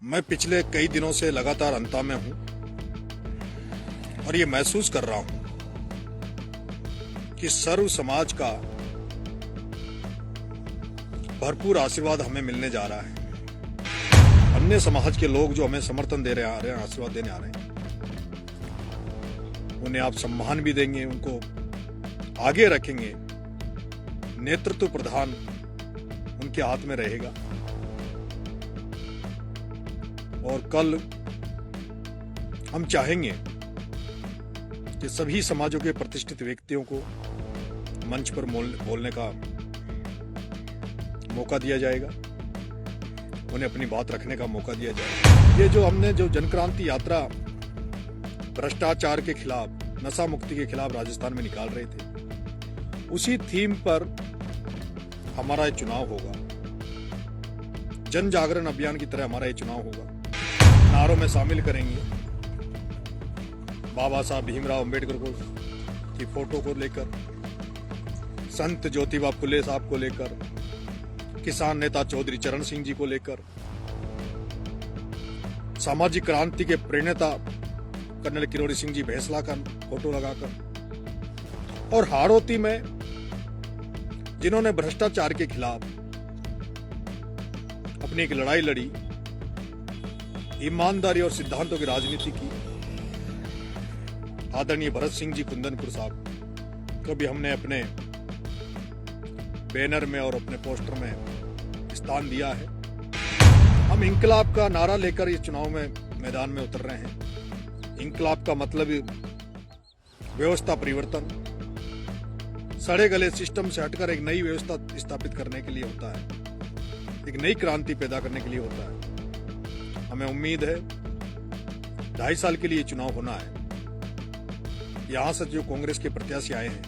मैं पिछले कई दिनों से लगातार अंता में हूं और ये महसूस कर रहा हूं कि सर्व समाज का भरपूर आशीर्वाद हमें मिलने जा रहा है। अन्य समाज के लोग जो हमें समर्थन दे रहे आ रहे हैं, आशीर्वाद देने आ रहे हैं, उन्हें आप सम्मान भी देंगे, उनको आगे रखेंगे। नेतृत्व प्रधान उनके हाथ में रहेगा और कल हम चाहेंगे कि सभी समाजों के प्रतिष्ठित व्यक्तियों को मंच पर बोलने का मौका दिया जाएगा, उन्हें अपनी बात रखने का मौका दिया जाएगा। ये जो हमने जनक्रांति यात्रा भ्रष्टाचार के खिलाफ, नशा मुक्ति के खिलाफ राजस्थान में निकाल रहे थे, उसी थीम पर हमारा ये चुनाव होगा। जन जागरण अभियान की तरह हमारा ये चुनाव होगा। नारों में शामिल करेंगे बाबा साहब भीमराव अंबेडकर की फोटो को लेकर, संत ज्योतिबा फुले साहब को लेकर, किसान नेता चौधरी चरण सिंह जी को लेकर, सामाजिक क्रांति के प्रणेता कर्नल किरोड़ी सिंह जी भैंसला का फोटो लगाकर, और हाड़ौती में जिन्होंने भ्रष्टाचार के खिलाफ अपनी एक लड़ाई लड़ी, ईमानदारी और सिद्धांतों की राजनीति की, आदरणीय भरत सिंह जी कुंदनपुर साहब को भी हमने अपने बैनर में और अपने पोस्टर में स्थान दिया है। हम इंकलाब का नारा लेकर इस चुनाव में मैदान में उतर रहे हैं। इंकलाब का मतलब व्यवस्था परिवर्तन, सड़े गले सिस्टम से हटकर एक नई व्यवस्था स्थापित करने के लिए होता है, एक नई क्रांति पैदा करने के लिए होता है। हमें उम्मीद है 2.5 साल के लिए चुनाव होना है। यहां से जो कांग्रेस के प्रत्याशी आए हैं,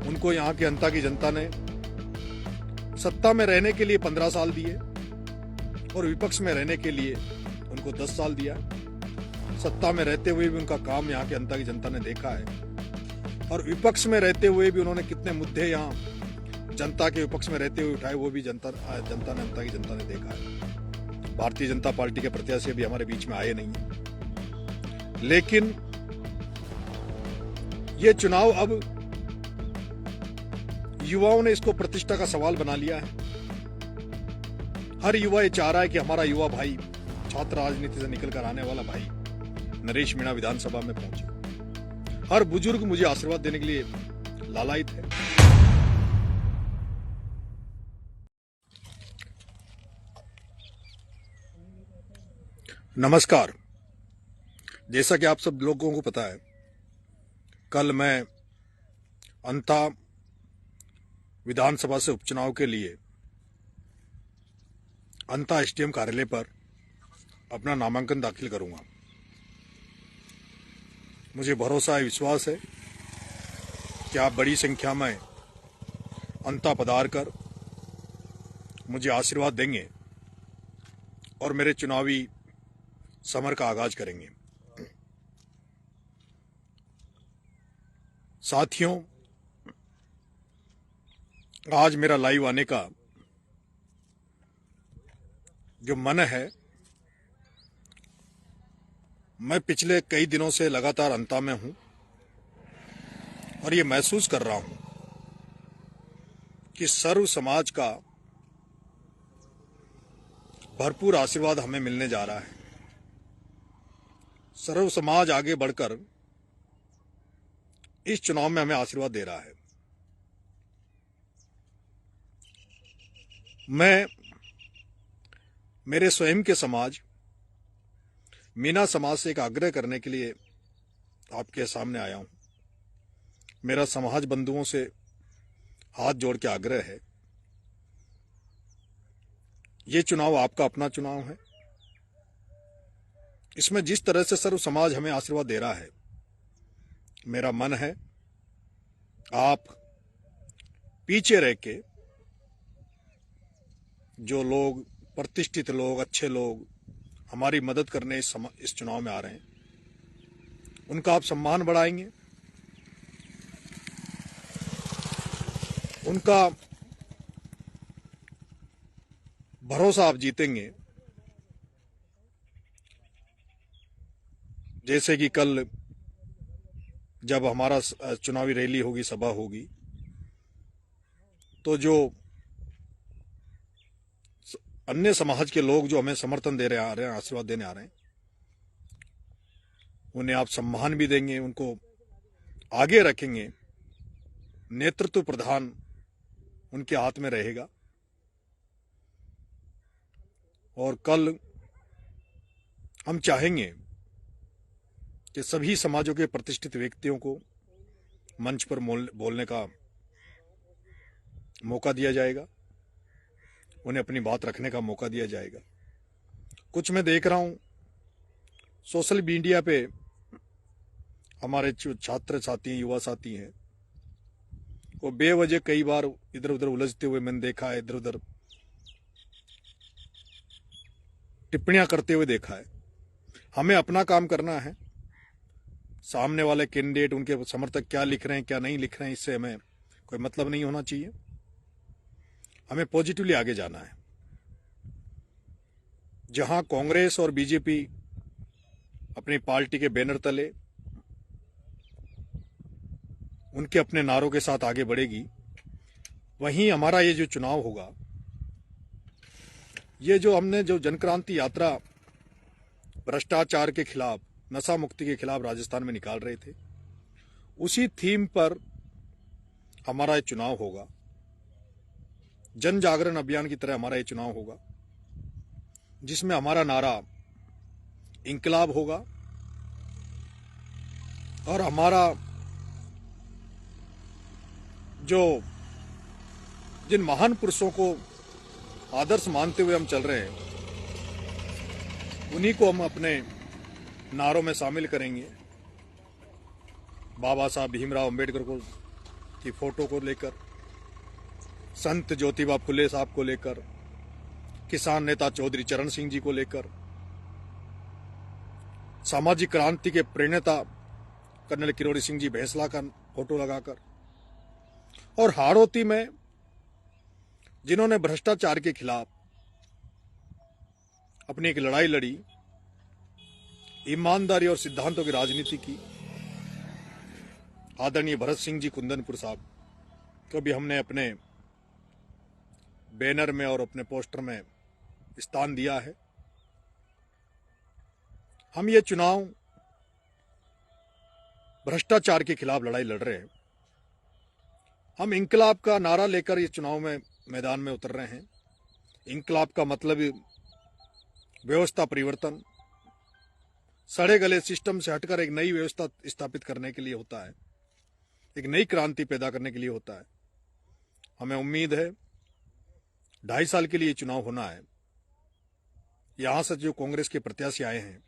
उनको यहां की जनता जनता ने सत्ता में रहने के लिए 15 साल दिए और विपक्ष में रहने के लिए उनको 10 साल दिया। सत्ता में रहते हुए भी उनका काम यहां की जनता ने देखा है, और विपक्ष में रहते हुए भी उन्होंने कितने मुद्दे यहां जनता के विपक्ष में रहते हुए उठाए, वो भी जनता ने देखा है। भारतीय जनता पार्टी के प्रत्याशी अभी हमारे बीच में आए नहीं है, लेकिन ये चुनाव अब युवाओं ने इसको प्रतिष्ठा का सवाल बना लिया है। हर युवा ये चाह रहा है कि हमारा युवा भाई, छात्र राजनीति से निकलकर आने वाला भाई नरेश मीणा विधानसभा में पहुंचे। हर बुजुर्ग मुझे आशीर्वाद देने के लिए लालायित है। नमस्कार। जैसा कि आप सब लोगों को पता है, कल मैं अंता विधानसभा से उपचुनाव के लिए अंता एसडीएम कार्यालय पर अपना नामांकन दाखिल करूंगा। मुझे भरोसा है, विश्वास है कि आप बड़ी संख्या में अंता पधार कर मुझे आशीर्वाद देंगे और मेरे चुनावी समर का आगाज करेंगे। साथियों, आज मेरा लाइव आने का जो मन है, मैं पिछले कई दिनों से लगातार अंता में हूं और ये महसूस कर रहा हूं कि सर्व समाज का भरपूर आशीर्वाद हमें मिलने जा रहा है। सर्व समाज आगे बढ़कर इस चुनाव में हमें आशीर्वाद दे रहा है। मैं मेरे स्वयं के समाज मीना समाज से एक आग्रह करने के लिए आपके सामने आया हूं। मेरा समाज बंधुओं से हाथ जोड़ के आग्रह है, ये चुनाव आपका अपना चुनाव है। इसमें जिस तरह से सर्व समाज हमें आशीर्वाद दे रहा है, मेरा मन है आप पीछे रह के, जो लोग प्रतिष्ठित लोग, अच्छे लोग हमारी मदद करने इस चुनाव में आ रहे हैं, उनका आप सम्मान बढ़ाएंगे, उनका भरोसा आप जीतेंगे, जैसे कि कल जब हमारा चुनावी रैली होगी, सभा होगी, तो जो अन्य समाज के लोग जो हमें समर्थन दे रहे आ रहे हैं, आशीर्वाद देने आ रहे हैं, उन्हें आप सम्मान भी देंगे, उनको आगे रखेंगे। नेतृत्व प्रधान उनके हाथ में रहेगा। और कल हम चाहेंगे कि सभी समाजों के प्रतिष्ठित व्यक्तियों को मंच पर बोलने का मौका दिया जाएगा, उन्हें अपनी बात रखने का मौका दिया जाएगा। कुछ मैं देख रहा हूं सोशल मीडिया पे, हमारे जो छात्र साथी, युवा साथी हैं, वो बेवजह कई बार इधर उधर उलझते हुए मैंने देखा है, इधर उधर टिप्पणियां करते हुए देखा है। हमें अपना काम करना है। सामने वाले कैंडिडेट, उनके समर्थक क्या लिख रहे हैं, क्या नहीं लिख रहे हैं, इससे हमें कोई मतलब नहीं होना चाहिए। हमें पॉजिटिवली आगे जाना है। जहां कांग्रेस और बीजेपी अपनी पार्टी के बैनर तले उनके अपने नारों के साथ आगे बढ़ेगी, वहीं हमारा ये जो चुनाव होगा, ये जो हमने जो जनक्रांति यात्रा भ्रष्टाचार के खिलाफ, नशा मुक्ति के खिलाफ राजस्थान में निकाल रहे थे, उसी थीम पर हमारा ये चुनाव होगा। जन जागरण अभियान की तरह हमारा ये चुनाव होगा, जिसमें हमारा नारा इंकलाब होगा और हमारा जो जिन महान पुरुषों को आदर्श मानते हुए हम चल रहे हैं, उन्हीं को हम अपने नारों में शामिल करेंगे। बाबा साहब भीमराव अंबेडकर को की फोटो को लेकर, संत ज्योतिबा फुले साहब को लेकर, किसान नेता चौधरी चरण सिंह जी को लेकर, सामाजिक क्रांति के प्रणेता कर्नल किरोड़ी सिंह जी भैंसला का फोटो लगाकर, और हाड़ौती में जिन्होंने भ्रष्टाचार के खिलाफ अपनी एक लड़ाई लड़ी, ईमानदारी और सिद्धांतों की राजनीति की, आदरणीय भरत सिंह जी कुंदनपुर साहब को भी हमने अपने बैनर में और अपने पोस्टर में स्थान दिया है। हम ये चुनाव भ्रष्टाचार के खिलाफ लड़ाई लड़ रहे हैं। हम इंकलाब का नारा लेकर ये चुनाव में मैदान में उतर रहे हैं। इंकलाब का मतलब व्यवस्था परिवर्तन, सड़े गले सिस्टम से हटकर एक नई व्यवस्था स्थापित करने के लिए होता है, एक नई क्रांति पैदा करने के लिए होता है। हमें उम्मीद है 2.5 साल के लिए चुनाव होना है। यहां से जो कांग्रेस के प्रत्याशी आए हैं,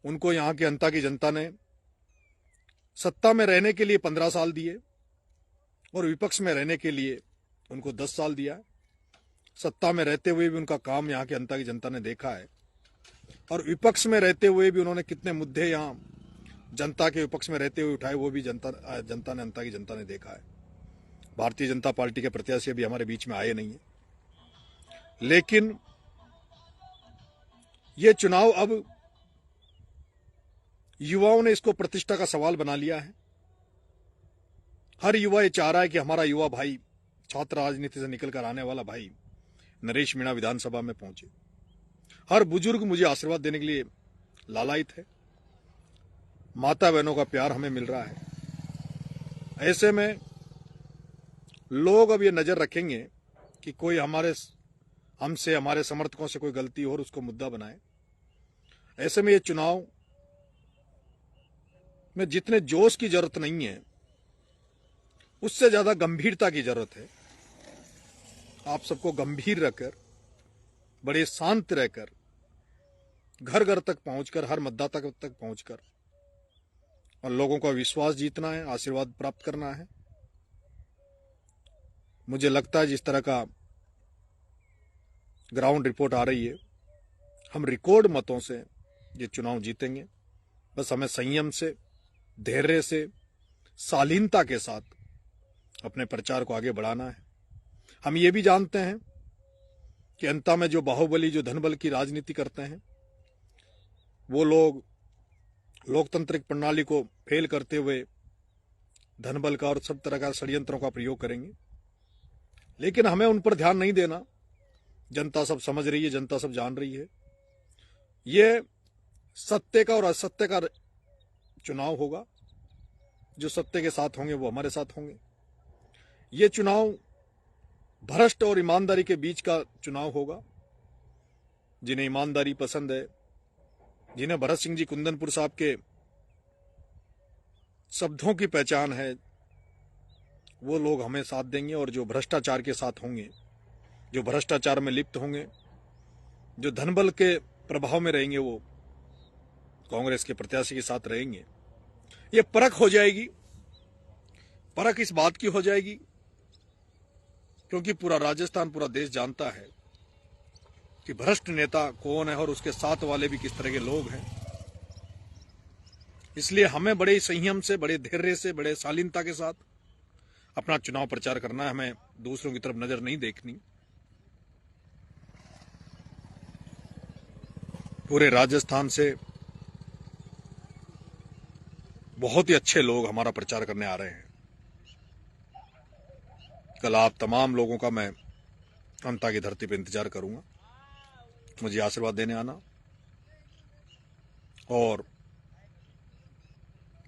उनको यहां की जनता ने सत्ता में रहने के लिए 15 साल दिए और विपक्ष में रहने के लिए उनको 10 साल दिया। सत्ता में रहते हुए भी उनका काम यहाँ की जनता ने देखा है, और विपक्ष में रहते हुए भी उन्होंने कितने मुद्दे यहाँ जनता के विपक्ष में रहते हुए उठाए, वो भी जनता ने देखा है। भारतीय जनता पार्टी के प्रत्याशी अभी हमारे बीच में आए नहीं है, लेकिन ये चुनाव अब युवाओं ने इसको प्रतिष्ठा का सवाल बना लिया है। हर युवा ये चाह रहा है कि हमारा युवा भाई, छात्र राजनीति से निकलकर आने वाला भाई नरेश मीणा विधानसभा में पहुंचे। हर बुजुर्ग मुझे आशीर्वाद देने के लिए लालायित है। माता बहनों का प्यार हमें मिल रहा है। ऐसे में लोग अब ये नजर रखेंगे कि कोई हमसे, हमारे समर्थकों से कोई गलती हो और उसको मुद्दा बनाए। ऐसे में ये चुनाव में जितने जोश की जरूरत नहीं है, उससे ज्यादा गंभीरता की जरूरत है। आप सबको गंभीर रखकर, बड़े शांत रहकर, घर घर तक पहुंचकर, हर मतदाता तक पहुंचकर और लोगों का विश्वास जीतना है, आशीर्वाद प्राप्त करना है। मुझे लगता है जिस तरह का ग्राउंड रिपोर्ट आ रही है, हम रिकॉर्ड मतों से ये चुनाव जीतेंगे। बस हमें संयम से, धैर्य से, शालीनता के साथ अपने प्रचार को आगे बढ़ाना है। हम ये भी जानते हैं कि अंत में जो बाहुबली, जो धनबल की राजनीति करते हैं, वो लोग लोकतांत्रिक प्रणाली को फेल करते हुए धनबल का और सब तरह का षड्यंत्रों का प्रयोग करेंगे। लेकिन हमें उन पर ध्यान नहीं देना। जनता सब समझ रही है, जनता सब जान रही है। ये सत्य का और असत्य का चुनाव होगा। जो सत्य के साथ होंगे वो हमारे साथ होंगे। ये चुनाव भ्रष्ट और ईमानदारी के बीच का चुनाव होगा। जिन्हें ईमानदारी पसंद है, जिन्हें भरत सिंह जी कुंदनपुर साहब के शब्दों की पहचान है, वो लोग हमें साथ देंगे। और जो भ्रष्टाचार के साथ होंगे, जो भ्रष्टाचार में लिप्त होंगे, जो धनबल के प्रभाव में रहेंगे, वो कांग्रेस के प्रत्याशी के साथ रहेंगे। ये परख हो जाएगी। परख इस बात की हो जाएगी क्योंकि पूरा राजस्थान, पूरा देश जानता है कि भ्रष्ट नेता कौन है और उसके साथ वाले भी किस तरह के लोग हैं। इसलिए हमें बड़े संयम से, बड़े धैर्य से, बड़े शालीनता के साथ अपना चुनाव प्रचार करना है। हमें दूसरों की तरफ नजर नहीं देखनी। पूरे राजस्थान से बहुत ही अच्छे लोग हमारा प्रचार करने आ रहे हैं। कल आप तमाम लोगों का मैं अनता की धरती पर इंतजार करूंगा। मुझे आशीर्वाद देने आना और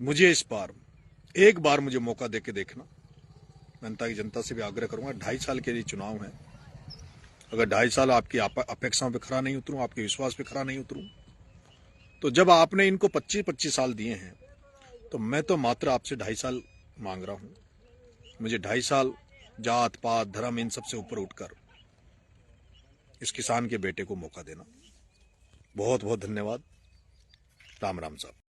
मुझे इस बार एक बार मुझे मौका देके देखना। मैं अनता की जनता से भी आग्रह करूंगा, 2.5 साल के लिए चुनाव है। अगर 2.5 साल आपकी अपेक्षाओं पे खरा नहीं उतरूं, आपके विश्वास पे खरा नहीं उतरूं, तो जब आपने इनको 25-25 साल दिए हैं, तो मैं तो मात्र आपसे 2.5 साल मांग रहा हूं। मुझे 2.5 साल जात पात धर्म इन सबसे ऊपर उठकर इस किसान के बेटे को मौका देना। बहुत बहुत धन्यवाद। राम राम साहब।